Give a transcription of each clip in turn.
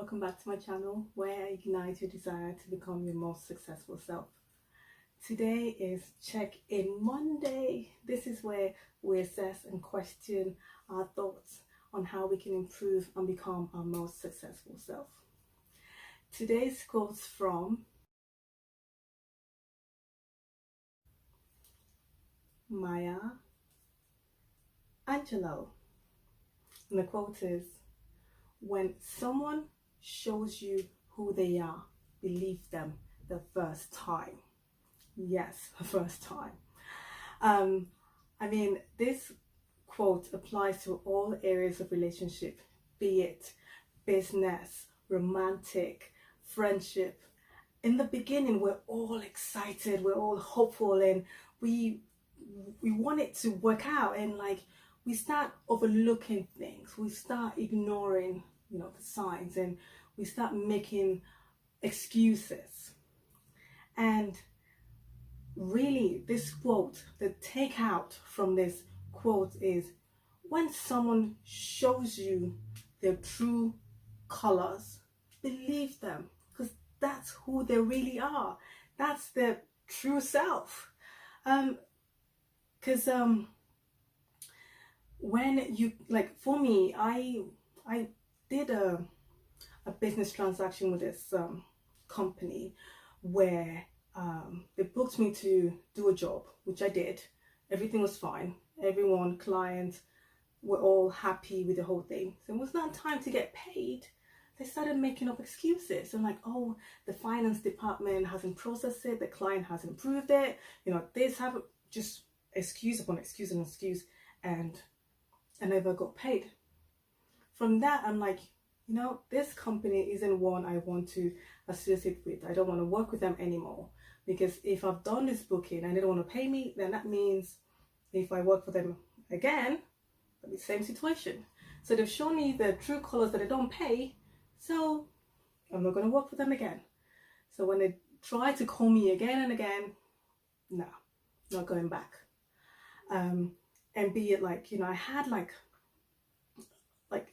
welcome back to my channel where I ignite your desire to become your most successful self. Today is Check-In Monday. This is where we assess and question our thoughts on how we can improve and become our most successful self. Today's quote's from Maya Angelou. And the quote is, "When someone shows you who they are, believe them the first time." Yes, the first time. This quote applies to all areas of relationship, be it business, romantic, friendship. In the beginning, we're all excited, we're all hopeful, and we want it to work out, and we start overlooking things, we start ignoring the signs, and we start making excuses. And really, this quote, the takeout from this quote is, when someone shows you their true colors, believe them, because that's who they really are. That's their true self. When you, for me, I did a business transaction with this company where they booked me to do a job, which I did. Everything was fine. Everyone, client, were all happy with the whole thing. So it was not time to get paid. They started making up excuses. I'm like, oh, the finance department hasn't processed it. The client hasn't approved it. This happened. Just excuse upon excuse and excuse. And I never got paid. From that, I'm like, this company isn't one I want to associate with. I don't want to work with them anymore, because if I've done this booking and they don't want to pay me, then that means if I work for them again, it'll be the same situation. So they've shown me the true colors that they don't pay, so I'm not going to work for them again. So when they try to call me again and again, no, not going back. And be it I had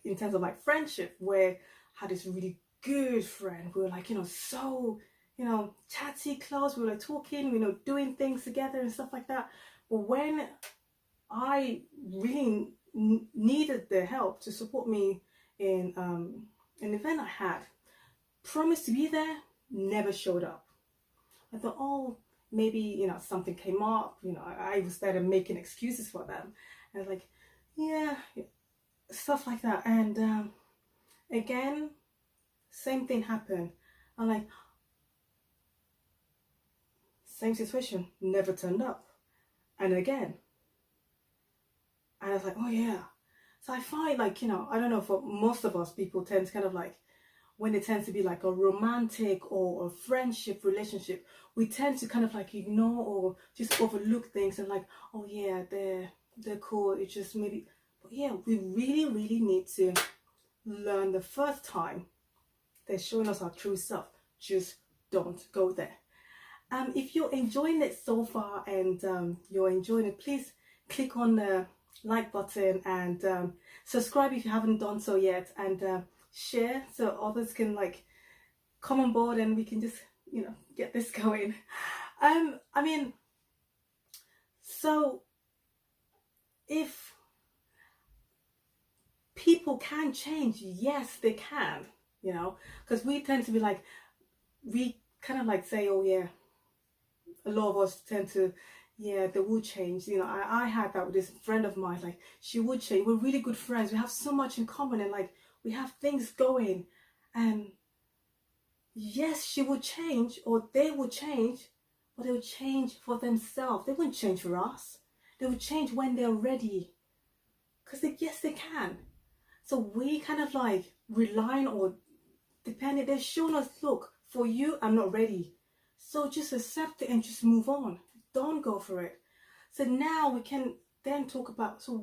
in terms of friendship, where I had this really good friend. We were so chatty, close. We were talking, doing things together and stuff like that. But when I really needed their help to support me in an event I had, promised to be there, never showed up. I thought, oh, maybe something came up. I started making excuses for them. And I was like, yeah, stuff like that. And again, same thing happened. I'm like, same situation, never turned up. And again, and I was like, oh yeah. So I find I don't know, for most of us, people tend to when it tends to be a romantic or a friendship relationship, we tend to ignore or just overlook things and oh yeah, they're cool. It's just maybe. Yeah, we really, really need to learn the first time they're showing us our true self. Just don't go there. If you're enjoying it so far and you're enjoying it, please click on the like button and subscribe if you haven't done so yet, and share so others can come on board and we can just get this going. So if people can change, yes they can, because we tend to be we kind of say, oh yeah, a lot of us tend to, yeah, they will change. I had that with this friend of mine, she would change. We're really good friends, we have so much in common, and we have things going, and yes, she would change, or they would change, but they would change for themselves. They wouldn't change for us. They would change when they're ready, because yes, they can. So we kind of relying or depending. They're showing us, look, for you, I'm not ready. So just accept it and just move on. Don't go for it. So now we can then talk about, so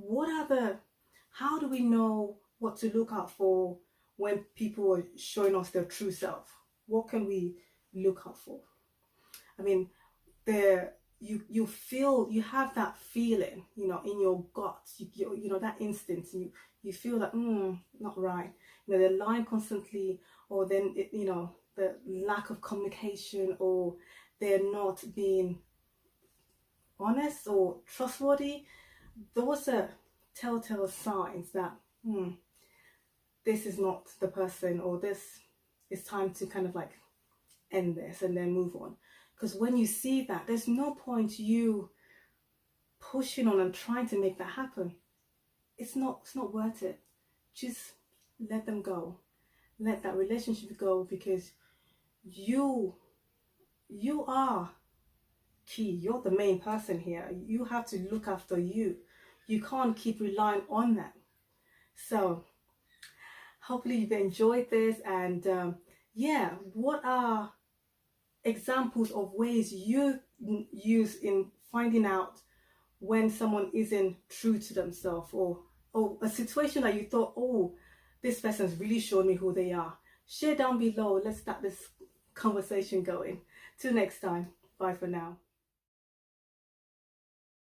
how do we know what to look out for when people are showing us their true self? What can we look out for? you feel, you have that feeling, you know, in your guts, you know, that instinct, you feel that not right, you know, they're lying constantly, or then you know, the lack of communication, or they're not being honest or trustworthy. Those are telltale signs that this is not the person, or this is time to kind of like end this and then move on. Because when you see that, there's no point you pushing on and trying to make that happen. It's not worth it. Just let them go. Let that relationship go, because you are key. You're the main person here. You have to look after you. You can't keep relying on them. So hopefully you've enjoyed this, and yeah, what are examples of ways you use in finding out when someone isn't true to themselves, or a situation that you thought, oh, this person's really showed me who they are? Share down below. Let's start this conversation going. Till next time. Bye for now.